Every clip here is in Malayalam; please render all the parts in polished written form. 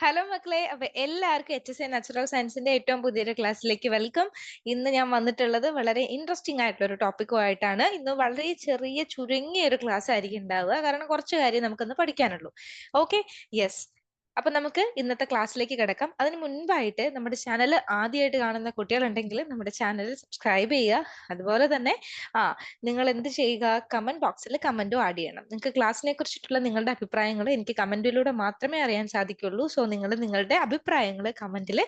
ഹലോ മക്കളെ, അപ്പൊ എല്ലാവർക്കും HSA നാച്ചുറൽ സയൻസിന്റെ ഏറ്റവും പുതിയൊരു ക്ലാസ്സിലേക്ക് വെൽക്കം. ഇന്ന് ഞാൻ വന്നിട്ടുള്ളത് വളരെ ഇൻട്രസ്റ്റിംഗ് ആയിട്ടുള്ള ഒരു ടോപ്പിക്കുമായിട്ടാണ്. ഇന്ന് വളരെ ചെറിയ ചുരുങ്ങിയ ഒരു ക്ലാസ് ആയിരിക്കും ഉണ്ടാവുക, കാരണം കുറച്ച് കാര്യം നമുക്കൊന്ന് പഠിക്കാനുള്ളൂ. Okay, yes. അപ്പൊ നമുക്ക് ഇന്നത്തെ ക്ലാസ്സിലേക്ക് കിടക്കാം. അതിന് മുൻപായിട്ട് നമ്മുടെ ചാനൽ ആദ്യമായിട്ട് കാണുന്ന കുട്ടികളുണ്ടെങ്കിൽ നമ്മുടെ ചാനൽ സബ്സ്ക്രൈബ് ചെയ്യുക. അതുപോലെ തന്നെ ആ നിങ്ങൾ എന്ത് ചെയ്യുക, കമന്റ് ബോക്സിൽ കമന്റും ആഡ് ചെയ്യണം. നിങ്ങൾക്ക് ക്ലാസ്സിനെ കുറിച്ചിട്ടുള്ള നിങ്ങളുടെ അഭിപ്രായങ്ങൾ എനിക്ക് കമന്റിലൂടെ മാത്രമേ അറിയാൻ സാധിക്കുള്ളൂ. സോ നിങ്ങൾ നിങ്ങളുടെ അഭിപ്രായങ്ങൾ കമന്റിൽ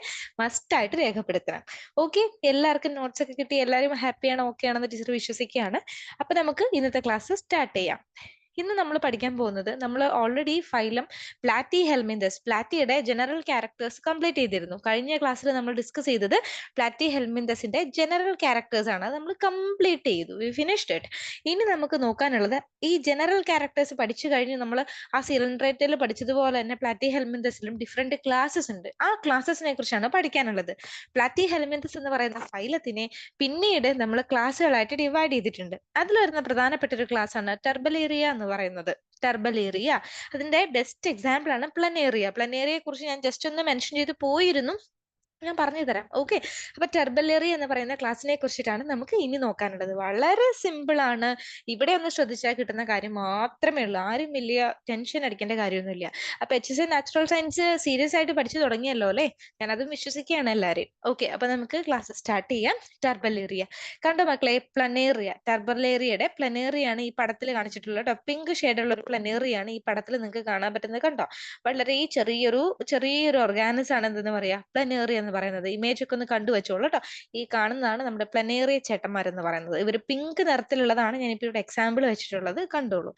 മസ്റ്റ് ആയിട്ട് രേഖപ്പെടുത്തണം. ഓക്കെ, എല്ലാവർക്കും നോട്ട്സ് ഒക്കെ കിട്ടി, എല്ലാവരും ഹാപ്പിയാണ്, ഓക്കെ ആണെന്ന് ടീച്ചർ വിശ്വസിക്കുകയാണ്. അപ്പൊ നമുക്ക് ഇന്നത്തെ ക്ലാസ് സ്റ്റാർട്ട് ചെയ്യാം. ഇന്ന് നമ്മൾ പഠിക്കാൻ പോകുന്നത്, നമ്മൾ ഓൾറെഡി ഫൈലം പ്ലാറ്റി ഹെൽമിന്തസ്, പ്ലാറ്റിയുടെ ജനറൽ ക്യാരക്ടേഴ്സ് കംപ്ലീറ്റ് ചെയ്തിരുന്നു. കഴിഞ്ഞ ക്ലാസ്സിൽ നമ്മൾ ഡിസ്കസ് ചെയ്തത് പ്ലാറ്റി ഹെൽമിന്തസിന്റെ ജനറൽ ക്യാരക്ടേഴ്സ് ആണ്. നമ്മൾ കംപ്ലീറ്റ് ചെയ്തു, വി ഫിനിഷ്ഡ് ഇറ്റ്. ഇനി നമുക്ക് നോക്കാനുള്ളത്, ഈ ജനറൽ ക്യാരക്ടേഴ്സ് പഠിച്ചു കഴിഞ്ഞ് നമ്മൾ ആ സിലിണ്ടറേറ്ററിൽ പഠിച്ചതുപോലെ തന്നെ പ്ലാറ്റി ഹെൽമിന്തസിലും ഡിഫറെന്റ് ക്ലാസ്സസ് ഉണ്ട്. ആ ക്ലാസ്സസിനെ കുറിച്ചാണ് പഠിക്കാനുള്ളത്. പ്ലാറ്റി ഹെൽമിന്തസ് എന്ന് പറയുന്ന ഫൈലത്തിനെ പിന്നീട് നമ്മൾ ക്ലാസ്സുകളായിട്ട് ഡിവൈഡ് ചെയ്തിട്ടുണ്ട്. അതിൽ വരുന്ന പ്രധാനപ്പെട്ട ഒരു ക്ലാസ് ആണ് ടെർബലേറിയ എന്ന് പറയുന്നത്. ടെർബലേറിയ, അതിന്റെ ബെസ്റ്റ് എക്സാമ്പിൾ ആണ് പ്ലനേറിയ. പ്ലനേറിയയെ കുറിച്ച് ഞാൻ ജസ്റ്റ് ഒന്ന് മെൻഷൻ ചെയ്ത് പോയിരുന്നു, ഞാൻ പറഞ്ഞു തരാം. ഓക്കെ, അപ്പൊ ടെർബലേറി എന്ന് പറയുന്ന ക്ലാസ്സിനെ കുറിച്ചിട്ടാണ് നമുക്ക് ഇനി നോക്കാനുള്ളത്. വളരെ സിമ്പിൾ ആണ്. ഇവിടെ ഒന്ന് ശ്രദ്ധിച്ചാൽ കിട്ടുന്ന കാര്യം മാത്രമേ ഉള്ളൂ. ആരും വലിയ ടെൻഷൻ അടിക്കേണ്ട കാര്യമൊന്നുമില്ല. അപ്പൊ HSA നാച്ചുറൽ സയൻസ് സീരിയസ് ആയിട്ട് പഠിച്ചു തുടങ്ങിയല്ലോ അല്ലെ? ഞാൻ അതും വിശ്വസിക്കുകയാണ് എല്ലാവരെയും. ഓക്കെ, അപ്പൊ നമുക്ക് ക്ലാസ് സ്റ്റാർട്ട് ചെയ്യാം. ടെർബലേറിയ കണ്ടോ മക്കളെ? പ്ലനേറിയ, ടെർബലേറിയയുടെ പ്ലനേറിയാണ് ഈ പടത്തിൽ കാണിച്ചിട്ടുള്ളത്. പിങ്ക് ഷെയ്ഡുള്ള ഒരു പ്ലനേറിയാണ് ഈ പടത്തിൽ നിങ്ങൾക്ക് കാണാൻ പറ്റുന്നത്. കണ്ടോ? വളരെ ചെറിയൊരു ഓർഗാനിസ് ആണ് എന്തെന്ന് പറയാ, പ്ലനേറിയ എന്ന് പറയുന്നത്. ഇമേജ് ഒക്കെ ഒന്ന് കണ്ടു വെച്ചോളൂ കേട്ടോ. ഈ കാണുന്നതാണ് നമ്മുടെ പ്ലനേറിയ ചേട്ടന്മാരെന്ന് പറയുന്നത്. ഇവർ പിങ്ക് നിറത്തിലുള്ളതാണ് ഞാനിപ്പോ ഇവിടെ എക്സാമ്പിൾ വെച്ചിട്ടുള്ളത്, കണ്ടോളൂ.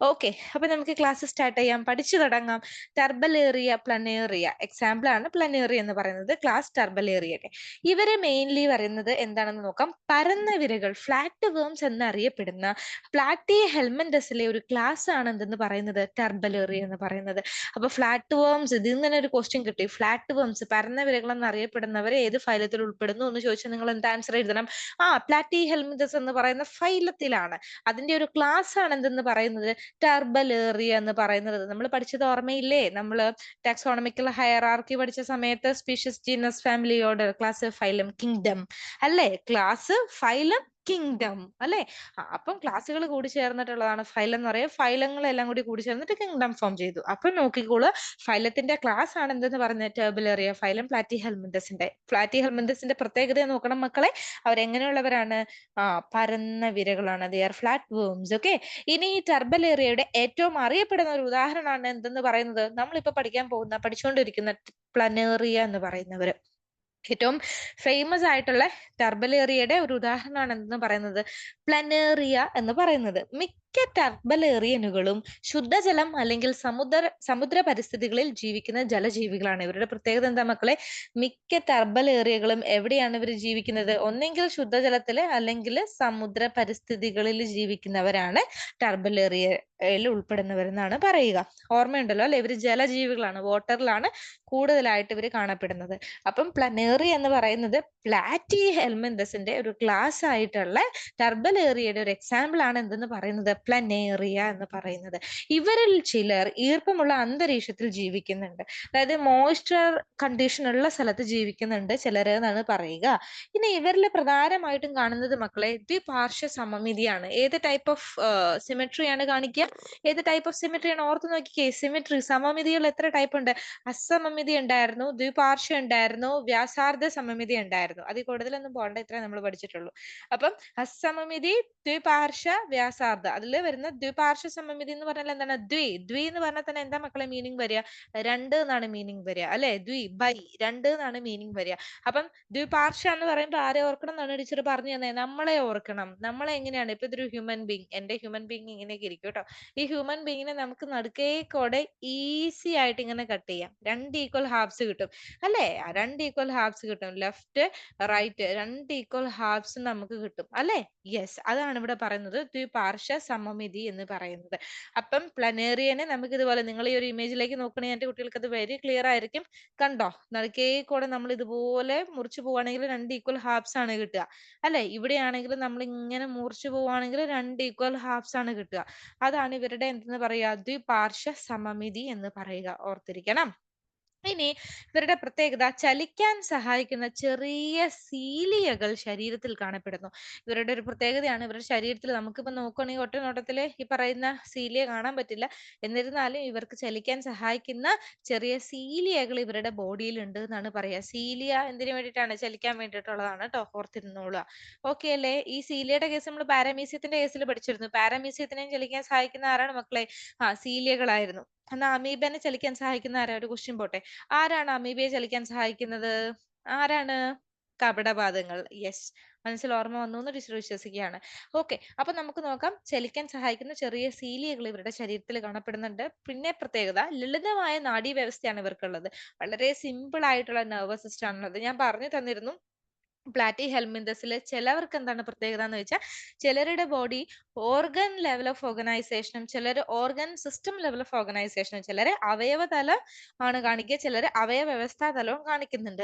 ഓക്കെ, അപ്പൊ നമുക്ക് ക്ലാസ് സ്റ്റാർട്ട് ചെയ്യാം, പഠിച്ചു തുടങ്ങാം. ടെർബലേറിയ, പ്ലനേറിയ എക്സാമ്പിൾ ആണ് പ്ലനേറിയ എന്ന് പറയുന്നത്, ക്ലാസ് ടെർബലേറിയയുടെ. ഇവരെ മെയിൻലി പറയുന്നത് എന്താണെന്ന് നോക്കാം. പരന്ന വിരകൾ, ഫ്ലാറ്റ് വേംസ് എന്നറിയപ്പെടുന്ന പ്ലാറ്റി ഹെൽമന്തസിലെ ഒരു ക്ലാസ് ആണ് എന്തെന്ന് പറയുന്നത്, ടെർബലേറിയ എന്ന് പറയുന്നത്. അപ്പൊ ഫ്ലാറ്റ് വേംസ്, ഇതിൽ നിന്ന് തന്നെ ഒരു ക്വസ്റ്റ്യൻ കിട്ടി. ഫ്ലാറ്റ് വേംസ്, പരന്ന വിരകൾ എന്നറിയപ്പെടുന്നവരെ ഏത് ഫൈലത്തിൽ ഉൾപ്പെടുന്നു എന്ന് ചോദിച്ചാൽ നിങ്ങൾ എന്ത് ആൻസർ എഴുതണം? പ്ലാറ്റി ഹെൽമിന്തസ് എന്ന് പറയുന്ന ഫൈലത്തിലാണ്. അതിന്റെ ഒരു ക്ലാസ് ആണ് എന്തെന്ന് പറയുന്നത്, ടെർബലേറിയ എന്ന് പറയുന്നത്. നമ്മൾ പഠിച്ചത് ഓർമ്മയില്ലേ? നമ്മൾ ടാക്സോണമിക്കൽ ഹയറാർക്കി പഠിച്ച സമയത്ത് species, genus, family, order, class, phylum, kingdom അല്ലേ? ക്ലാസ്, ഫൈലം, കിങ്ഡം അല്ലെ? അപ്പം ക്ലാസ്സുകൾ കൂടി ചേർന്നിട്ടുള്ളതാണ് ഫൈലം എന്ന് പറയുക. ഫൈലങ്ങളെല്ലാം കൂടി കൂടി ചേർന്നിട്ട് കിങ്ഡം ഫോം ചെയ്തു. അപ്പൊ നോക്കിക്കോളൂ, ഫൈലത്തിന്റെ ക്ലാസ് ആണ് എന്തെന്ന് പറഞ്ഞത്, ടെർബലേറിയ. ഫൈലം പ്ലാറ്റി ഹെൽമിന്തസിന്റെ. പ്ലാറ്റി ഹെൽമിന്തസിന്റെ പ്രത്യേകത നോക്കണം മക്കളെ. അവരെങ്ങനെയുള്ളവരാണ്? പരന്ന വിരകളാണ്. They are flat worms. Okay, ഇനി ഈ ടെർബലേറിയയുടെ ഏറ്റവും അറിയപ്പെടുന്ന ഒരു ഉദാഹരണമാണ് എന്തെന്ന് പറയുന്നത്, നമ്മളിപ്പോ പഠിച്ചുകൊണ്ടിരിക്കുന്ന പ്ലനേറിയ എന്ന് പറയുന്നവര്. ഏറ്റവും ഫേമസ് ആയിട്ടുള്ള ടെർബലേറിയയുടെ ഒരു ഉദാഹരണമാണ് എന്തെന്ന് പറയുന്നത്, പ്ലനേറിയ എന്ന് പറയുന്നത്. മിക്ക ടെർബലേറിയനുകളും ശുദ്ധജലം അല്ലെങ്കിൽ സമുദ്ര പരിസ്ഥിതികളിൽ ജീവിക്കുന്ന ജലജീവികളാണ്. ഇവരുടെ പ്രത്യേകത എന്താ മക്കളെ? മിക്ക ടെർബലേറിയകളും എവിടെയാണ് ഇവർ ജീവിക്കുന്നത്? ഒന്നെങ്കിൽ ശുദ്ധജലത്തില് അല്ലെങ്കിൽ സമുദ്ര പരിസ്ഥിതികളിൽ ജീവിക്കുന്നവരാണ് ടെർബലേറിയയിൽ ഉൾപ്പെടുന്നവരെന്നാണ് പറയുക. ഓർമ്മയുണ്ടല്ലോ അല്ലെ? ഇവർ ജലജീവികളാണ്, വാട്ടറിലാണ് കൂടുതലായിട്ട് ഇവർ കാണപ്പെടുന്നത്. അപ്പം പ്ലനേറിയ എന്ന് പറയുന്നത് പ്ലാറ്റി ഹെൽമിന്തസിന്റെ ഒരു ക്ലാസ് ആയിട്ടുള്ള ടെർബലേറിയയുടെ ഒരു എക്സാമ്പിൾ ആണ് എന്തെന്ന് പറയുന്നത്, പ്ലനേറിയ എന്ന് പറയുന്നത്. ഇവരിൽ ചിലർ ഈർപ്പമുള്ള അന്തരീക്ഷത്തിൽ ജീവിക്കുന്നുണ്ട്, അതായത് മോയ്സ്ചർ കണ്ടീഷൻ ഉള്ള സ്ഥലത്ത് ജീവിക്കുന്നുണ്ട് ചിലര് എന്നാണ് പറയുക. ഇനി ഇവരിൽ പ്രധാനമായിട്ടും കാണുന്നത് മക്കളെ ദ്വിപാർശ്വ സമമിതിയാണ്. ഏത് ടൈപ്പ് ഓഫ് സിമെട്രിയാണ് കാണിക്കുക? ഏത് ടൈപ്പ് ഓഫ് സിമെട്രിയാണ്? ഓർത്ത് നോക്കിക്കേ. സിമെട്രി, സമമിതികൾ എത്ര ടൈപ്പ് ഉണ്ട്? അസമമിതി ഉണ്ടായിരുന്നു, ദ്വിപാർശ്വ ഉണ്ടായിരുന്നു, വ്യാസാർദ്ധ സമമിതി ഉണ്ടായിരുന്നു. അതിൽ കൂടുതലൊന്നും പോകണ്ട, ഇത്രേ നമ്മൾ പഠിച്ചിട്ടുള്ളൂ. അപ്പം അസമമിതി, ദ്വിപാർശ്വ, വ്യാസാർദ്ധ. അതിൽ വരുന്ന ദ്വിപാർശ്വ സമമിതി എന്ന് പറഞ്ഞാൽ എന്താണ്? ദ്വി എന്ന് പറഞ്ഞാൽ തന്നെ എന്താ മക്കളെ മീനിങ് വരിക? രണ്ട് എന്നാണ് മീനിങ് വരിക അല്ലെ? ബൈ, രണ്ട് എന്നാണ് മീനിങ് വരിക. അപ്പം ദ്വിപാർശ്വ എന്ന് പറയുമ്പോൾ ആരെ ഓർക്കണം എന്നാണ് ടീച്ചർ പറഞ്ഞു തന്നെ? നമ്മളെ ഓർക്കണം. നമ്മളെ എങ്ങനെയാണ്? ഇപ്പൊ ഇതൊരു ഹ്യൂമൻ ബീങ്, എന്റെ ഹ്യൂമൻ ബീങ് ഇങ്ങനെയൊക്കെ ഇരിക്കും കേട്ടോ. ഈ ഹ്യൂമൻ ബീങ്ങിനെ നമുക്ക് നടുക്കേക്കോടെ ഈസി ആയിട്ട് ഇങ്ങനെ കട്ട് ചെയ്യാം. രണ്ട് ഈക്വൽ ഹാഫ്സ് കിട്ടും അല്ലെ? രണ്ട് ഈക്വൽ ഹാഫ്സ് കിട്ടും, ലെഫ്റ്റ് റൈറ്റ് രണ്ട് ഈക്വൽ ഹാഫ്സ് നമുക്ക് കിട്ടും അല്ലെ? യെസ്, അതാണ് ഇവിടെ പറയുന്നത് ദ്വിപാർശ്വ സമമിതി എന്ന് പറയുന്നത്. അപ്പം പ്ലനേറിയനെ നമുക്ക് ഇതുപോലെ, നിങ്ങൾ ഈ ഒരു ഇമേജിലേക്ക് നോക്കണമെങ്കിൽ എന്റെ കുട്ടികൾക്ക് അത് വെരി ക്ലിയർ ആയിരിക്കും. കണ്ടോ? നടുക്കേക്കൂടെ നമ്മൾ ഇതുപോലെ മുറിച്ചു പോവുകയാണെങ്കിൽ രണ്ട് ഈക്വൽ ഹാഫ്സ് ആണ് കിട്ടുക അല്ലെ? ഇവിടെയാണെങ്കിൽ നമ്മൾ ഇങ്ങനെ മുറിച്ചു പോവുകയാണെങ്കിൽ രണ്ട് ഈക്വൽ ഹാഫ്സ് ആണ് കിട്ടുക. അതാണ് ഇവരുടെ എന്തെന്ന് പറയുക, ദ്വിപാർശ്വ സമമിതി എന്ന് പറയുക. ഓർത്തിരിക്കണം. ഇനി ഇവരുടെ പ്രത്യേകത ചലിക്കാൻ സഹായിക്കുന്ന ചെറിയ സീലിയകൾ ശരീരത്തിൽ കാണപ്പെടുന്നു. ഇവരുടെ ഒരു പ്രത്യേകതയാണ് ഇവരുടെ ശരീരത്തിൽ നമുക്കിപ്പോ നോക്കുകയാണെങ്കിൽ ഒറ്റ നോട്ടത്തില് ഈ പറയുന്ന സീലിയ കാണാൻ പറ്റില്ല. എന്നിരുന്നാലും ഇവർക്ക് ചലിക്കാൻ സഹായിക്കുന്ന ചെറിയ സീലിയകൾ ഇവരുടെ ബോഡിയിൽ ഉണ്ട് എന്നാണ് പറയാ. സീലിയ എന്തിനു വേണ്ടിയിട്ടാണ്? ചലിക്കാൻ വേണ്ടിയിട്ടുള്ളതാണ് ട്ടോ. ഓർത്തിരുന്നോളുക. ഓക്കെ അല്ലേ? ഈ സീലിയയുടെ കേസ് നമ്മൾ പാരാമീസിയത്തിന്റെ കേസിൽ പഠിച്ചിരുന്നു. പാരാമീസിയത്തിനെയും ചലിക്കാൻ സഹായിക്കുന്ന ആരാണ് മക്കളെ? സീലിയകളായിരുന്നു. എന്നാ അമീബനെ ചലിക്കാൻ സഹായിക്കുന്ന ആരാ? ഒരു ക്വസ്റ്റ്യൻ പോട്ടെ. ആരാണ് അമീബയെ ചലിക്കാൻ സഹായിക്കുന്നത്? ആരാണ്? കപടപാദങ്ങൾ. യെസ്. മനസ്സിൽ ഓർമ്മ വന്നു എന്ന് ടീച്ചർ വിശ്വസിക്കുകയാണ്. ഓക്കെ. അപ്പൊ നമുക്ക് നോക്കാം. ചലിക്കാൻ സഹായിക്കുന്ന ചെറിയ സീലിയകൾ ഇവരുടെ ശരീരത്തിൽ കാണപ്പെടുന്നുണ്ട്. പിന്നെ പ്രത്യേകത ലളിതമായ നാഡീവ്യവസ്ഥയാണ് ഇവർക്കുള്ളത്. വളരെ സിമ്പിൾ ആയിട്ടുള്ള നെർവസ് സിസ്റ്റം ആണുള്ളത്. ഞാൻ പറഞ്ഞു തന്നിരുന്നു. പ്ലാറ്റി ഹെൽമിന്തസിൽ ചിലവർക്ക് എന്താണ് പ്രത്യേകത എന്ന് വെച്ചാൽ ചിലരുടെ ബോഡി ഓർഗൻ ലെവൽ ഓഫ് ഓർഗനൈസേഷനും ചിലർ ഓർഗൻ സിസ്റ്റം ലെവൽ ഓഫ് ഓർഗനൈസേഷനും ചിലര് അവയവതലം ആണ് കാണിക്കുക, ചിലര് അവയവ്യവസ്ഥാ തലവും കാണിക്കുന്നുണ്ട്.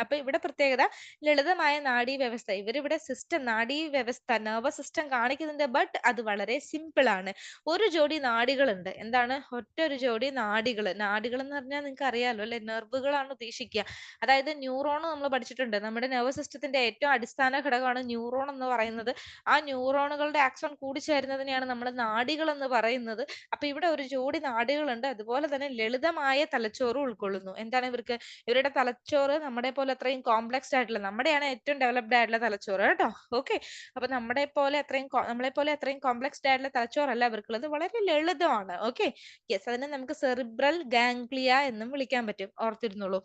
അപ്പൊ ഇവിടെ പ്രത്യേകത ലളിതമായ നാഡീ വ്യവസ്ഥ. ഇവരിവിടെ സിസ്റ്റം നാഡീ വ്യവസ്ഥ നെർവസ് സിസ്റ്റം കാണിക്കുന്നുണ്ട്, ബട്ട് അത് വളരെ സിമ്പിൾ ആണ്. ഒരു ജോഡി നാഡികളുണ്ട്. എന്താണ്? ഒറ്റ ഒരു ജോഡി നാഡികൾ. നാഡികൾ എന്ന് പറഞ്ഞാൽ നിങ്ങൾക്ക് അറിയാലോ അല്ലെ, നെർവുകളാണ് ഉദ്ദേശിക്കുക. അതായത് ന്യൂറോൺ നമ്മൾ പഠിച്ചിട്ടുണ്ട്. നമ്മുടെ നെർവസ് സിസ്റ്റത്തിന്റെ ഏറ്റവും അടിസ്ഥാന ഘടകമാണ് ന്യൂറോൺ എന്ന് പറയുന്നത്. ആ ന്യൂറോണുകളുടെ ആക്സൺ കൂടിച്ചേരുന്നതിനെയാണ് നമ്മൾ നാഡികൾ എന്ന് പറയുന്നത്. അപ്പൊ ഇവിടെ ഒരു ജോഡി നാഡികളുണ്ട്. അതുപോലെ തന്നെ ലളിതമായ തലച്ചോറ് ഉൾക്കൊള്ളുന്നു. എന്താണ് ഇവർക്ക്? ഇവരുടെ തലച്ചോറ് നമ്മുടെ പോലെ അത്രയും കോംപ്ലക്സ്ഡ് ആയിട്ടുള്ള, നമ്മുടെയാണ് ഏറ്റവും ഡെവലപ്ഡ് ആയിട്ടുള്ള തലച്ചോറ് കേട്ടോ. ഓക്കെ. അപ്പൊ നമ്മളെ പോലെ അത്രയും കോംപ്ലക്സ്ഡ് ആയിട്ടുള്ള തലച്ചോറല്ല ഇവർക്കുള്ളത്. വളരെ ലളിതമാണ്. ഓക്കെ. യെസ്. അതിനെ നമുക്ക് സെറിബ്രൽ ഗാംഗ്ലിയ എന്നും വിളിക്കാൻ പറ്റും. ഓർത്തിരുന്നോളൂ.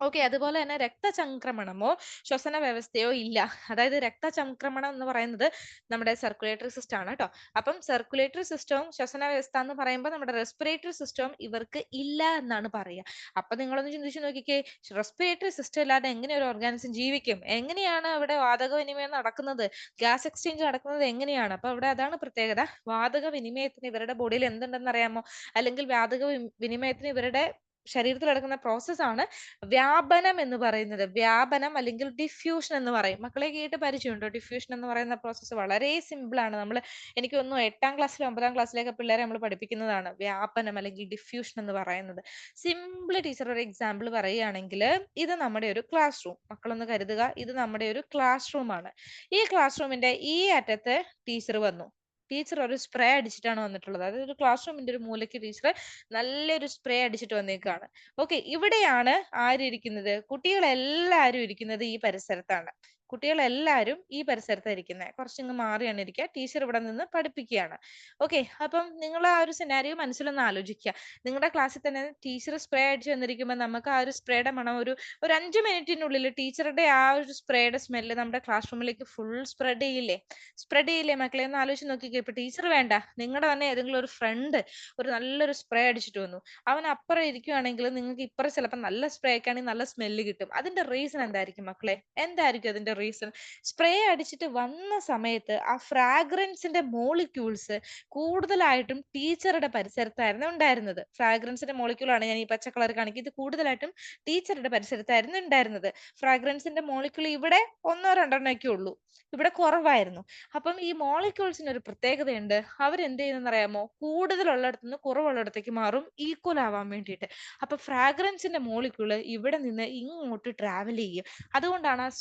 ഓക്കെ. അതുപോലെ തന്നെ രക്തചംക്രമണമോ ശ്വസന വ്യവസ്ഥയോ ഇല്ല. അതായത് രക്തചംക്രമണം എന്ന് പറയുന്നത് നമ്മുടെ സർക്കുലേറ്ററി സിസ്റ്റം ആണ് ട്ടോ. അപ്പം സർക്കുലേറ്ററി സിസ്റ്റവും ശ്വസന വ്യവസ്ഥ എന്ന് പറയുമ്പോൾ നമ്മുടെ റെസ്പിറേറ്ററി സിസ്റ്റവും ഇവർക്ക് ഇല്ല എന്നാണ് പറയുക. അപ്പൊ നിങ്ങളൊന്ന് ചിന്തിച്ചു നോക്കിക്കേ, റെസ്പിറേറ്ററി സിസ്റ്റം ഇല്ലാതെ എങ്ങനെ ഒരു ഓർഗാനിസം ജീവിക്കും? എങ്ങനെയാണ് അവിടെ വാതക വിനിമയം നടക്കുന്നത്? ഗ്യാസ് എക്സ്ചേഞ്ച് നടക്കുന്നത് എങ്ങനെയാണ്? അപ്പൊ ഇവിടെ അതാണ് പ്രത്യേകത. വാതക വിനിമയത്തിന് ഇവരുടെ ബോഡിയിൽ എന്തുണ്ടെന്ന് അറിയാമോ? അല്ലെങ്കിൽ വാതക വിനിമയത്തിന് ഇവരുടെ ശരീരത്തിൽ നടക്കുന്ന പ്രോസസ് ആണ് വ്യാപനം എന്ന് പറയുന്നത്. വ്യാപനം അല്ലെങ്കിൽ ഡിഫ്യൂഷൻ എന്ന് പറയും. മക്കളെ കേട്ട് പരിചയമുണ്ടോ? ഡിഫ്യൂഷൻ എന്ന് പറയുന്ന പ്രോസസ്സ് വളരെ സിമ്പിൾ ആണ്. എനിക്ക് തോന്നുന്നു 8ാം ക്ലാസ്സിലോ 9ാം ക്ലാസ്സിലൊക്കെ പിള്ളേരെ നമ്മൾ പഠിപ്പിക്കുന്നതാണ് വ്യാപനം അല്ലെങ്കിൽ ഡിഫ്യൂഷൻ എന്ന് പറയുന്നത്. സിമ്പിൾ ടീച്ചർ ഒരു എക്സാമ്പിൾ പറയുകയാണെങ്കിൽ, ഇത് നമ്മുടെ ഒരു ക്ലാസ് റൂം. മക്കളൊന്ന് കരുതുക, ഇത് നമ്മുടെ ഒരു ക്ലാസ് റൂം ആണ്. ഈ ക്ലാസ് റൂമിന്റെ ഈ അറ്റത്ത് ടീച്ചർ വന്നു. ടീച്ചർ ഒരു സ്പ്രേ അടിച്ചിട്ടാണ് വന്നിട്ടുള്ളത്. അതായത് ഒരു ക്ലാസ് റൂമിന്റെ ഒരു മൂലയ്ക്ക് ടീച്ചർ നല്ലൊരു സ്പ്രേ അടിച്ചിട്ട് വന്നേക്കാണ്. ഓക്കെ. ഇവിടെയാണ് ആരിയ്ക്കുന്നത്? കുട്ടികളെല്ലാരും ഇരിക്കുന്നത് ഈ പരിസരത്താണ്. കുട്ടികളെല്ലാരും ഈ പരിസരത്താ ഇരിക്കുന്നെ. കുറച്ചിങ്ങ് മാറിയാണ് ഇരിക്കുക. ടീച്ചർ ഇവിടെ നിന്ന് പഠിപ്പിക്കുകയാണ്. ഓക്കെ. അപ്പം നിങ്ങൾ ആ ഒരു സിനാരിയോ മനസ്സിലൊന്ന് ആലോചിക്കുക. നിങ്ങളുടെ ക്ലാസ്സിൽ തന്നെ ടീച്ചർ സ്പ്രേ അടിച്ച് വന്നിരിക്കുമ്പോൾ നമുക്ക് ആ ഒരു സ്പ്രേയുടെ മണം ഒരു 5 മിനിറ്റിനുള്ളിൽ ടീച്ചറുടെ ആ ഒരു സ്പ്രേയുടെ സ്മെല്ല് നമ്മുടെ ക്ലാസ് റൂമിലേക്ക് ഫുൾ സ്പ്രെഡ് ചെയ്യില്ലേ? സ്പ്രെഡ് ചെയ്യില്ലേ മക്കളെ? ഒന്ന് ആലോചിച്ച് നോക്കിക്കേ. ഇപ്പൊ ടീച്ചർ വേണ്ട, നിങ്ങളുടെ തന്നെ ഏതെങ്കിലും ഒരു ഫ്രണ്ട് ഒരു നല്ലൊരു സ്പ്രേ അടിച്ചിട്ട് വന്നു. അവൻ അപ്പുറം ഇരിക്കുവാണെങ്കിൽ നിങ്ങൾക്ക് ഇപ്പുറം ചിലപ്പോൾ നല്ല സ്പ്രേ ഒക്കെ ആണെങ്കിൽ നല്ല സ്മെല്ല് കിട്ടും. അതിന്റെ റീസൺ എന്തായിരിക്കും മക്കളെ? എന്തായിരിക്കും അതിന്റെ റീസൺ? സ്പ്രേ അടിച്ചിട്ട് വന്ന സമയത്ത് ആ ഫ്രാഗ്രൻസിന്റെ മോളിക്യൂൾസ് കൂടുതലായിട്ടും ടീച്ചറുടെ പരിസരത്തായിരുന്നു ഉണ്ടായിരുന്നത്. ഫ്രാഗ്രൻസിന്റെ മോളിക്യൂൾ ആണ് ഞാൻ ഈ പച്ച കളർ കാണിക്കുന്നത്. ഇത് കൂടുതലായിട്ടും ടീച്ചറുടെ പരിസരത്തായിരുന്നു ഉണ്ടായിരുന്നത്. ഫ്രാഗ്രൻസിന്റെ മോളിക്യൂൾ ഇവിടെ ഒന്നോ രണ്ടെണ്ണോ ഒക്കെ ഉള്ളൂ. ഇവിടെ കുറവായിരുന്നു. അപ്പം ഈ മോളിക്യൂൾസിന് ഒരു പ്രത്യേകതയുണ്ട്. അവരെന്ത് ചെയ്യുന്നെന്ന് അറിയാമോ? കൂടുതലുള്ളിടത്ത് നിന്ന് കുറവുള്ളിടത്തേക്ക് മാറും ഈക്വൽ ആവാൻ വേണ്ടിയിട്ട്. അപ്പൊ ഫ്രാഗ്രൻസിന്റെ മോളിക്യൂള് ഇവിടെ നിന്ന് ഇങ്ങോട്ട് ട്രാവൽ ചെയ്യും. അതുകൊണ്ടാണ് ആ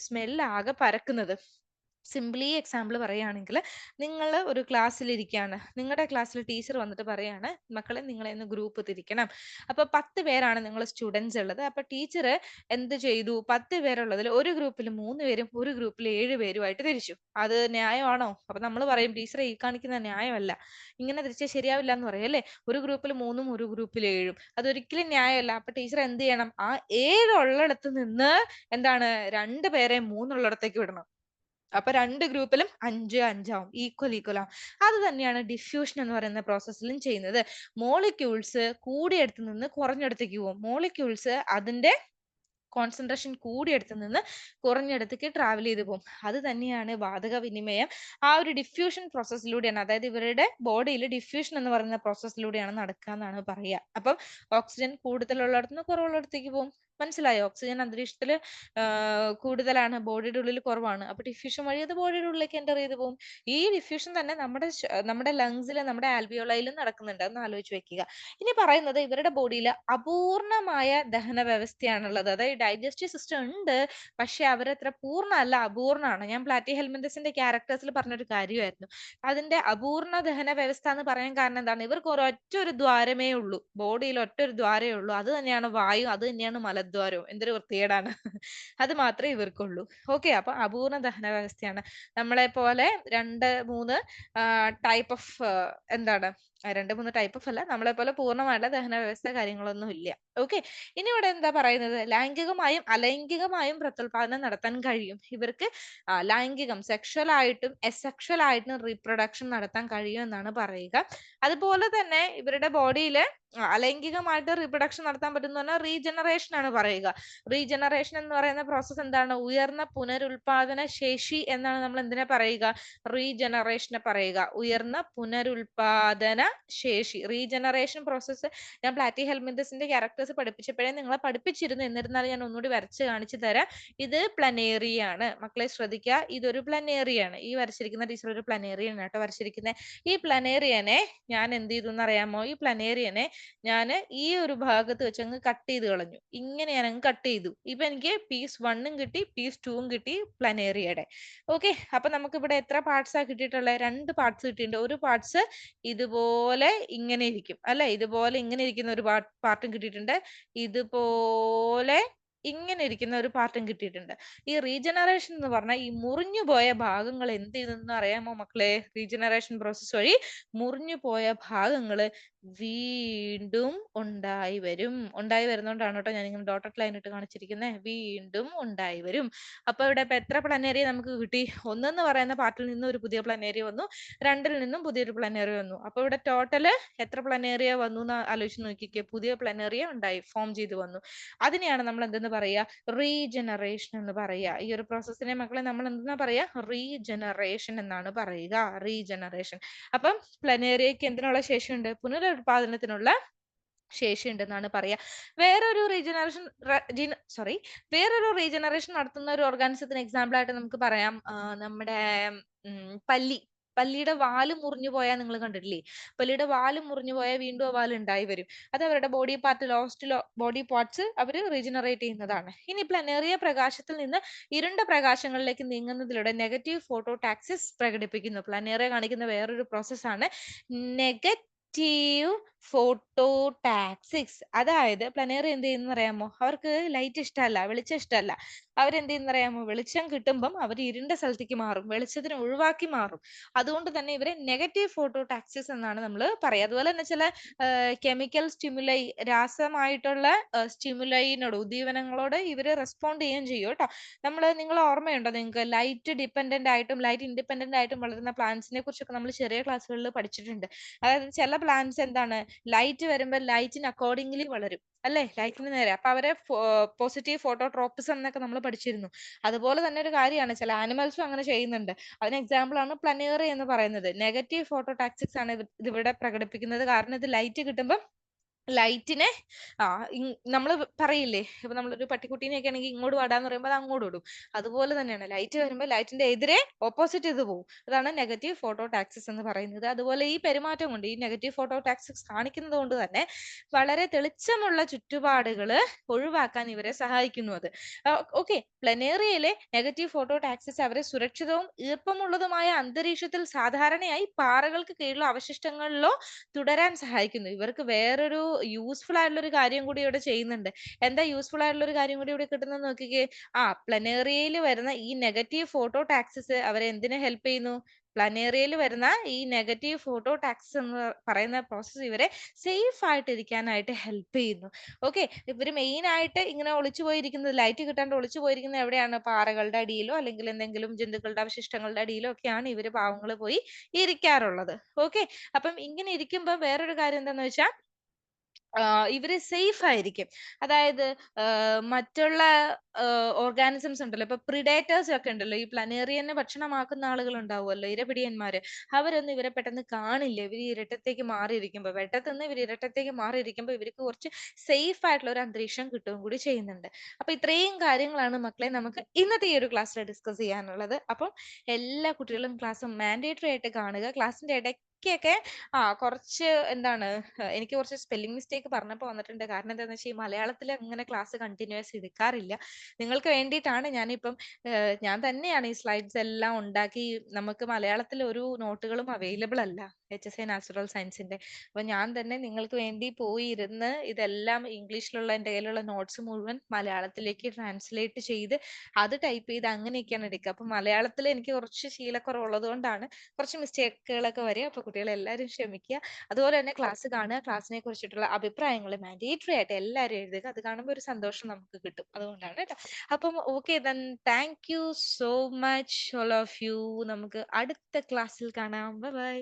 സ്മെല്ല് ആകെ പരക്കുന്നത്. സിംപ്ലി എക്സാമ്പിൾ പറയുകയാണെങ്കിൽ, നിങ്ങൾ ഒരു ക്ലാസ്സിൽ ഇരിക്കുകയാണ്. നിങ്ങളുടെ ക്ലാസ്സിൽ ടീച്ചർ വന്നിട്ട് പറയാണ്, മക്കളെ നിങ്ങളെ ഒന്ന് ഗ്രൂപ്പ് തിരിക്കണം. അപ്പൊ 10 പേരാണ് നിങ്ങൾ സ്റ്റുഡൻസ് ഉള്ളത്. അപ്പൊ ടീച്ചർ എന്ത് ചെയ്തു? 10 പേരുള്ളതിൽ ഒരു ഗ്രൂപ്പിൽ 3 പേരും ഒരു ഗ്രൂപ്പിൽ 7 പേരുമായിട്ട് തിരിച്ചു. അത് ന്യായമാണോ? അപ്പൊ നമ്മൾ പറയും ടീച്ചറെ ഈ കാണിക്കുന്ന ന്യായമല്ല, ഇങ്ങനെ തിരിച്ചാൽ ശരിയാവില്ല എന്ന് പറയും അല്ലെ. ഒരു ഗ്രൂപ്പിൽ 3ഉം ഒരു ഗ്രൂപ്പിൽ 7ഉം അതൊരിക്കലും ന്യായമല്ല. അപ്പൊ ടീച്ചർ എന്ത് ചെയ്യണം? ആ 7 ഉള്ളിടത്ത് നിന്ന് എന്താണ് 2 പേരെ 3 ഉള്ളിടത്തേക്ക് വിടണം. അപ്പൊ 2 ഗ്രൂപ്പിലും 5 5 ആവും. ഈക്വൽ ആവും. അത് തന്നെയാണ് ഡിഫ്യൂഷൻ എന്ന് പറയുന്ന പ്രോസസ്സിലും ചെയ്യുന്നത്. മോളിക്യൂൾസ് കൂടിയിടത്ത് നിന്ന് കുറഞ്ഞിടത്തേക്ക് പോകും. മോളിക്യൂൾസ് അതിന്റെ കോൺസെൻട്രേഷൻ കൂടിയിടത്ത് നിന്ന് കുറഞ്ഞിടത്തേക്ക് ട്രാവൽ ചെയ്ത് പോകും. അത് തന്നെയാണ് വാതക വിനിമയം. ആ ഒരു ഡിഫ്യൂഷൻ പ്രോസസ്സിലൂടെയാണ്, അതായത് ഇവരുടെ ബോഡിയിൽ ഡിഫ്യൂഷൻ എന്ന് പറയുന്ന പ്രോസസ്സിലൂടെയാണ് നടക്കുക എന്നാണ് പറയുക. അപ്പം ഓക്സിജൻ കൂടുതലുള്ളിടത്ത് നിന്ന് കുറവുള്ളിടത്തേക്ക് പോകും. മനസ്സിലായോ? ഓക്സിജൻ അന്തരീക്ഷത്തിൽ കൂടുതലാണ്, ബോഡിയുടെ ഉള്ളിൽ കുറവാണ്. അപ്പൊ ഡിഫ്യൂഷൻ വഴി അത് ബോഡിയുടെ ഉള്ളിലേക്ക് എൻ്റർ ചെയ്ത് പോകും. ഈ ഡിഫ്യൂഷൻ തന്നെ നമ്മുടെ ലങ്സിലും നമ്മുടെ ആൽവിയോളയിലും നടക്കുന്നുണ്ട്. അതൊന്ന് ആലോചിച്ച് വെക്കുക. ഇനി പറയുന്നത് ഇവരുടെ ബോഡിയിൽ അപൂർണമായ ദഹന വ്യവസ്ഥയാണുള്ളത്. അതായത് ഡൈജസ്റ്റീവ് സിസ്റ്റം ഉണ്ട്, പക്ഷെ അവരത്ര പൂർണ്ണമല്ല, അപൂർണ്ണമാണ്. ഞാൻ പ്ലാറ്റി ഹെൽമിന്തസിന്റെ ക്യാരക്ടേഴ്സിൽ പറഞ്ഞൊരു കാര്യമായിരുന്നു. അതിന്റെ അപൂർണ ദഹന വ്യവസ്ഥ എന്ന് പറയാൻ കാരണം എന്താണ്? ഇവർക്ക് ഒരൊറ്റ ഒരു ദ്വാരമേ ഉള്ളൂ, ബോഡിയിൽ ഒറ്റ ഒരു ദ്വാരമേ ഉള്ളൂ. അത് തന്നെയാണ് വായു, അത് തന്നെയാണ് മലദ്വാരവും. എന്തൊരു വൃത്തികേടാണ്. അത് മാത്രമേ ഇവർക്കുള്ളൂ. ഓക്കെ, അപ്പൊ അപൂർണ ദഹന വ്യവസ്ഥയാണ്. നമ്മളെ പോലെ രണ്ട് മൂന്ന് ടൈപ്പ് ഓഫ് എന്താണ്, രണ്ട് മൂന്ന് ടൈപ്പ് ഓഫ് അല്ല, നമ്മളെ പോലെ പൂർണ്ണമായിട്ടുള്ള ദഹന വ്യവസ്ഥ കാര്യങ്ങളൊന്നും ഇല്ല. ഓക്കെ, ഇനി ഇവിടെ എന്താ പറയുന്നത്? ലൈംഗികമായും അലൈംഗികമായും പ്രത്യുൽപാദനം നടത്താൻ കഴിയും ഇവർക്ക്. ലൈംഗികം സെക്ഷൽ ആയിട്ടും എസെക്ഷൽ ആയിട്ടും റീപ്രൊഡക്ഷൻ നടത്താൻ കഴിയും എന്നാണ് പറയുക. അതുപോലെ തന്നെ ഇവരുടെ ബോഡിയിൽ അലൈംഗികമായിട്ട് റീപ്രൊഡക്ഷൻ നടത്താൻ പറ്റുന്ന പറഞ്ഞാൽ റീജനറേഷൻ ആണ് പറയുക. റീജനറേഷൻ എന്ന് പറയുന്ന പ്രോസസ്സ് എന്താണ്? ഉയർന്ന പുനരുൽപാദന ശേഷി എന്നാണ് നമ്മൾ എന്തിനെ പറയുക? റീജനറേഷനെ പറയുക. ഉയർന്ന പുനരുൽപാദന ശേഷി, റീജനറേഷൻ പ്രോസസ്സ്. ഞാൻ പ്ലാറ്റി ഹെൽമിന്തസിന്റെ ക്യാരക്ടേഴ്സ് പഠിപ്പിച്ചപ്പോഴേ നിങ്ങളെ പഠിപ്പിച്ചിരുന്നു, എന്നിരുന്നാലും ഞാൻ ഒന്നുകൂടി വരച്ച് കാണിച്ചു തരാം. ഇത് പ്ലനേറിയ ആണ്, മക്കളെ ശ്രദ്ധിക്കുക. ഇതൊരു പ്ലനേറിയ ആണ്. ഈ വരച്ചിരിക്കുന്ന ടീച്ചർ ഒരു പ്ലനേറിയ ആണ് കേട്ടോ വരച്ചിരിക്കുന്നത്. ഈ പ്ലനേറിയനെ ഞാൻ എന്ത് ചെയ്തു എന്നറിയാമോ? ഈ പ്ലനേറിയനെ ഞാൻ ഈ ഒരു ഭാഗത്ത് വെച്ച് അങ്ങ് കട്ട് ചെയ്ത് കളഞ്ഞു. ഇങ്ങനെ ഞാൻ അങ്ങ് കട്ട് ചെയ്തു. ഇപ്പൊ എനിക്ക് പീസ് 1ഉം കിട്ടി, പീസ് 2ഉം കിട്ടി പ്ലനേറിയയുടെ. ഓക്കെ, അപ്പൊ നമുക്ക് ഇവിടെ എത്ര പാർട്സ് ആ കിട്ടിയിട്ടുള്ളത്? 2 പാർട്സ് കിട്ടിയിട്ടുണ്ട്. ഒരു പാർട്സ് ഇതുപോലെ ഇങ്ങനെ ഇരിക്കും അല്ലെ, ഇതുപോലെ ഇങ്ങനെ ഇരിക്കുന്ന ഒരു പാർട്ടും കിട്ടിയിട്ടുണ്ട്. ഇതുപോലെ ഇങ്ങനെ ഇരിക്കുന്ന ഒരു പാർട്ടും കിട്ടിയിട്ടുണ്ട്. ഈ റീജനറേഷൻ എന്ന് പറഞ്ഞാൽ ഈ മുറിഞ്ഞു പോയ ഭാഗങ്ങൾ എന്ത് ചെയ്തെന്ന് അറിയാമോ മക്കളെ? റീജനറേഷൻ പ്രോസസ് വഴി മുറിഞ്ഞു പോയ ഭാഗങ്ങള് വീണ്ടും ഉണ്ടായി വരും. ഉണ്ടായി വരുന്നോണ്ടാണ് കേട്ടോ ഞാൻ ഇങ്ങനെ ഡോട്ടഡ് ലൈൻ ഇട്ട് കാണിച്ചിരിക്കുന്നത്. വീണ്ടും ഉണ്ടായി വരും. അപ്പൊ ഇവിടെ ഇപ്പൊ എത്ര പ്ലനേറിയ നമുക്ക് കിട്ടി? ഒന്നെന്ന് പറയുന്ന പാർട്ടിൽ നിന്ന് ഒരു പുതിയ പ്ലനേറിയ വന്നു, 2ൽ നിന്നും പുതിയൊരു പ്ലനേറിയ വന്നു. അപ്പൊ ഇവിടെ ടോട്ടല് എത്ര പ്ലനേറിയ വന്നു എന്ന് ആലോചിച്ച് നോക്കിക്കേ. പുതിയ പ്ലനേറിയ ഉണ്ടായി, ഫോം ചെയ്ത് വന്നു. അതിനെയാണ് നമ്മൾ എന്തെന്ന് പറയാ? റീജനറേഷൻ എന്ന് പറയാ. ഈ ഒരു പ്രോസസ്സിനെ മക്കളെ നമ്മൾ എന്തെന്നാ പറയാ? റീജനറേഷൻ എന്നാണ് പറയുക. റീജനറേഷൻ. അപ്പം പ്ലനേറിയക്ക് എന്തിനുള്ള ശേഷിയുണ്ട്? പുനരുൽപാദനത്തിനുള്ള ശേഷി ഉണ്ടെന്നാണ് പറയാ. വേറൊരു റീജനറേഷൻ വേറൊരു റീജനറേഷൻ നടത്തുന്ന ഒരു ഓർഗാനിസത്തിന് എക്സാമ്പിൾ ആയിട്ട് നമുക്ക് പറയാം നമ്മുടെ പല്ലി. പല്ലിയുടെ വാല് മുറിഞ്ഞു പോയാൽ നിങ്ങൾ കണ്ടിട്ടില്ലേ? പല്ലിയുടെ വാല് മുറിഞ്ഞു പോയാൽ വീണ്ടും ആ വാല് ഉണ്ടായി വരും. അത് അവരുടെ body part, lost body parts അവർ റീജനറേറ്റ് ചെയ്യുന്നതാണ്. ഇനി പ്ലനേറിയ പ്രകാശത്തിൽ നിന്ന് ഇരുണ്ട പ്രകാശങ്ങളിലേക്ക് നീങ്ങുന്നതിലൂടെ നെഗറ്റീവ് ഫോട്ടോടാക്സിസ് പ്രകടിപ്പിക്കുന്നു. പ്ലനേറിയ കാണിക്കുന്ന വേറൊരു പ്രോസസ്സാണ് നെഗറ്റീവ് ഫോട്ടോടാക്സിക്സ്. അതായത് പ്ലനേറിയ എന്ത് ചെയ്യുന്ന അറിയാമോ? അവർക്ക് ലൈറ്റ് ഇഷ്ടമല്ല, വെളിച്ചം ഇഷ്ടമല്ല. അവരെന്ത് ചെയ്യുന്ന അറിയാമോ? വെളിച്ചം കിട്ടുമ്പം അവർ ഇരുണ്ട സ്ഥലത്തേക്ക് മാറും, വെളിച്ചത്തിന് ഒഴിവാക്കി മാറും. അതുകൊണ്ട് തന്നെ ഇവരെ നെഗറ്റീവ് ഫോട്ടോടാക്സിസ് എന്നാണ് നമ്മൾ പറയുക. അതുപോലെ തന്നെ ചില കെമിക്കൽ സ്റ്റിമുലൈ, രാസമായിട്ടുള്ള സ്റ്റിമുലൈനോട്, ഉദ്ദീപനങ്ങളോട് ഇവര് റെസ്പോണ്ട് ചെയ്യുകയും ചെയ്യും കേട്ടോ. നിങ്ങൾ ഓർമ്മയുണ്ടോ നിങ്ങൾക്ക്? ലൈറ്റ് ഡിപ്പെൻഡന്റ് ആയിട്ടും ലൈറ്റ് ഇൻഡിപെൻഡന്റ് ആയിട്ടും വളരുന്ന പ്ലാന്റ്സിനെ കുറിച്ചൊക്കെ നമ്മൾ ചെറിയ ക്ലാസ്സുകളിൽ പഠിച്ചിട്ടുണ്ട്. അതായത് ചില പ്ലാന്റ്സ് എന്താണ്, ലൈറ്റ് വരുമ്പോൾ ലൈറ്റിന് അക്കോർഡിംഗ്ലി വളരും അല്ലെ, ലൈറ്റിന് നേരെ. അപ്പൊ അവരെ പോസിറ്റീവ് ഫോട്ടോട്രോപ്പിസം എന്നൊക്കെ നമ്മൾ പഠിച്ചിരുന്നു. അതുപോലെ തന്നെ ഒരു കാര്യമാണ്, ചില ആനിമൽസും അങ്ങനെ ചെയ്യുന്നുണ്ട്. അതിന് എക്സാമ്പിൾ ആണ് പ്ലനേറി എന്ന് പറയുന്നത്. നെഗറ്റീവ് ഫോട്ടോടാക്സിക്സ് ആണ് ഇതിവിടെ പ്രകടിപ്പിക്കുന്നത്. കാരണം ഇത് ലൈറ്റ് കിട്ടുമ്പോൾ ലൈറ്റിനെ നമ്മൾ പറയില്ലേ, ഇപ്പൊ നമ്മളൊരു പട്ടിക്കുട്ടീനെയൊക്കെ ആണെങ്കിൽ ഇങ്ങോട്ട് വാടാന്ന് പറയുമ്പോൾ അത് അങ്ങോട്ട് വിടും. അതുപോലെ തന്നെയാണ് ലൈറ്റ് വരുമ്പോൾ ലൈറ്റിന്റെ എതിരെ ഓപ്പോസിറ്റ് ചെയ്ത് പോകും. അതാണ് നെഗറ്റീവ് ഫോട്ടോടാക്സിസ് എന്ന് പറയുന്നത്. അതുപോലെ ഈ പെരുമാറ്റം കൊണ്ട്, ഈ നെഗറ്റീവ് ഫോട്ടോടാക്സിസ് കാണിക്കുന്നത് കൊണ്ട് തന്നെ വളരെ തെളിച്ചമുള്ള ചുറ്റുപാടുകൾ ഒഴിവാക്കാൻ ഇവരെ സഹായിക്കുന്നു അത്. ഓക്കെ, പ്ലനേറിയയിലെ നെഗറ്റീവ് ഫോട്ടോടാക്സിസ് അവരെ സുരക്ഷിതവും ഈർപ്പമുള്ളതുമായ അന്തരീക്ഷത്തിൽ സാധാരണയായി പാറകൾക്ക് കീഴിലോ അവശിഷ്ടങ്ങളിലോ തുടരാൻ സഹായിക്കുന്നു. ഇവർക്ക് വേറൊരു യൂസ്ഫുൾ ആയിട്ടുള്ള ഒരു കാര്യം കൂടി ഇവിടെ ചെയ്യുന്നുണ്ട്. എന്താ യൂസ്ഫുൾ ആയിട്ടുള്ള ഒരു കാര്യം കൂടി ഇവിടെ കിട്ടുന്നത് നോക്കിക്കേ. പ്ലനേറിയയിൽ വരുന്ന ഈ നെഗറ്റീവ് ഫോട്ടോടാക്സിസ് അവരെ എന്തിനെ ഹെൽപ്പ് ചെയ്യുന്നു? പ്ലനേറിയയിൽ വരുന്ന ഈ നെഗറ്റീവ് ഫോട്ടോടാക്സിസ് എന്ന് പറയുന്ന പ്രോസസ്സ് ഇവരെ സേഫ് ആയിട്ട് ഇരിക്കാനായിട്ട് ഹെൽപ്പ് ചെയ്യുന്നു. ഓക്കെ, ഇവര് മെയിൻ ആയിട്ട് ഇങ്ങനെ ഒളിച്ചു പോയിരിക്കുന്നത്, ലൈറ്റ് കിട്ടാണ്ട് ഒളിച്ചു പോയിരിക്കുന്നത് എവിടെയാണ്? പാറകളുടെ അടിയിലോ അല്ലെങ്കിൽ എന്തെങ്കിലും ജന്തുക്കളുടെ അവശിഷ്ടങ്ങളുടെ അടിയിലോ ഒക്കെയാണ് ഇവര് പാവങ്ങൾ പോയി ഇരിക്കാറുള്ളത്. ഓക്കെ, അപ്പം ഇങ്ങനെ ഇരിക്കുമ്പോ വേറൊരു കാര്യം എന്താന്ന് വെച്ചാൽ ഇവര് സേഫ് ആയിരിക്കും. അതായത് മറ്റുള്ള ഓർഗാനിസംസ് ഉണ്ടല്ലോ, ഇപ്പൊ പ്രിഡേറ്റേഴ്സ് ഒക്കെ ഉണ്ടല്ലോ, ഈ പ്ലനേറിയനെ ഭക്ഷണമാക്കുന്ന ആളുകൾ ഉണ്ടാവുമല്ലോ, ഇരപിടിയന്മാര്. അവരൊന്നും ഇവരെ പെട്ടെന്ന് കാണില്ല. ഇവര് ഇരട്ടത്തേക്ക് മാറിയിരിക്കുമ്പോ, വെട്ടത്തുനിന്ന് ഇവര് ഇരട്ടത്തേക്ക് മാറിയിരിക്കുമ്പോ ഇവർക്ക് കുറച്ച് സേഫ് ആയിട്ടുള്ള ഒരു അന്തരീക്ഷം കിട്ടുകയും കൂടി ചെയ്യുന്നുണ്ട്. അപ്പൊ ഇത്രയും കാര്യങ്ങളാണ് മക്കളെ നമുക്ക് ഇന്നത്തെ ഈ ഒരു ക്ലാസ്സിൽ ഡിസ്കസ് ചെയ്യാനുള്ളത്. അപ്പം എല്ലാ കുട്ടികളും ക്ലാസ് മാൻഡേറ്ററി ആയിട്ട് കാണുക. ക്ലാസ്സിന്റെ ഇടയ്ക്കൊക്കെ കുറച്ച് എന്താണ് എനിക്ക് കുറച്ച് സ്പെല്ലിംഗ് മിസ്റ്റേക്ക് പറഞ്ഞപ്പോൾ വന്നിട്ടുണ്ട്. കാരണം എന്താണെന്ന് വെച്ചാൽ ഈ മലയാളത്തിൽ അങ്ങനെ ക്ലാസ് കണ്ടിന്യൂസ് എടുക്കാറില്ല. നിങ്ങൾക്ക് വേണ്ടിയിട്ടാണ് ഞാനിപ്പം ഞാൻ തന്നെയാണ് ഈ സ്ലൈഡ്സ് എല്ലാം ഉണ്ടാക്കി. നമുക്ക് മലയാളത്തിൽ ഒരു നോട്ടുകളും അവൈലബിൾ അല്ല HSA നാച്ചുറൽ സയൻസിന്റെ. അപ്പൊ ഞാൻ തന്നെ നിങ്ങൾക്ക് വേണ്ടി പോയി ഇരുന്ന് ഇതെല്ലാം ഇംഗ്ലീഷിലുള്ള എൻ്റെ കയ്യിലുള്ള നോട്ട്സ് മുഴുവൻ മലയാളത്തിലേക്ക് ട്രാൻസ്ലേറ്റ് ചെയ്ത് അത് ടൈപ്പ് ചെയ്ത് അങ്ങനെയൊക്കെയാണ് എടുക്കുക. അപ്പൊ മലയാളത്തിൽ എനിക്ക് കുറച്ച് ശീലക്കുറവുള്ളത് കൊണ്ടാണ് കുറച്ച് മിസ്റ്റേക്കുകളൊക്കെ വരും. അപ്പൊ കുട്ടികൾ എല്ലാവരും ക്ഷമിക്കുക. അതുപോലെ തന്നെ ക്ലാസ് കാണുക. ക്ലാസ്സിനെ കുറിച്ചിട്ടുള്ള അഭിപ്രായങ്ങൾ മാൻഡേറ്ററി ആയിട്ട് എല്ലാവരും എഴുതുക. അത് കാണുമ്പോൾ ഒരു സന്തോഷം നമുക്ക് കിട്ടും. അതുകൊണ്ടാണ് കേട്ടോ. അപ്പം okay then, thank you so much all of you. നമുക്ക് അടുത്ത ക്ലാസ്സിൽ കാണാം. Bye by.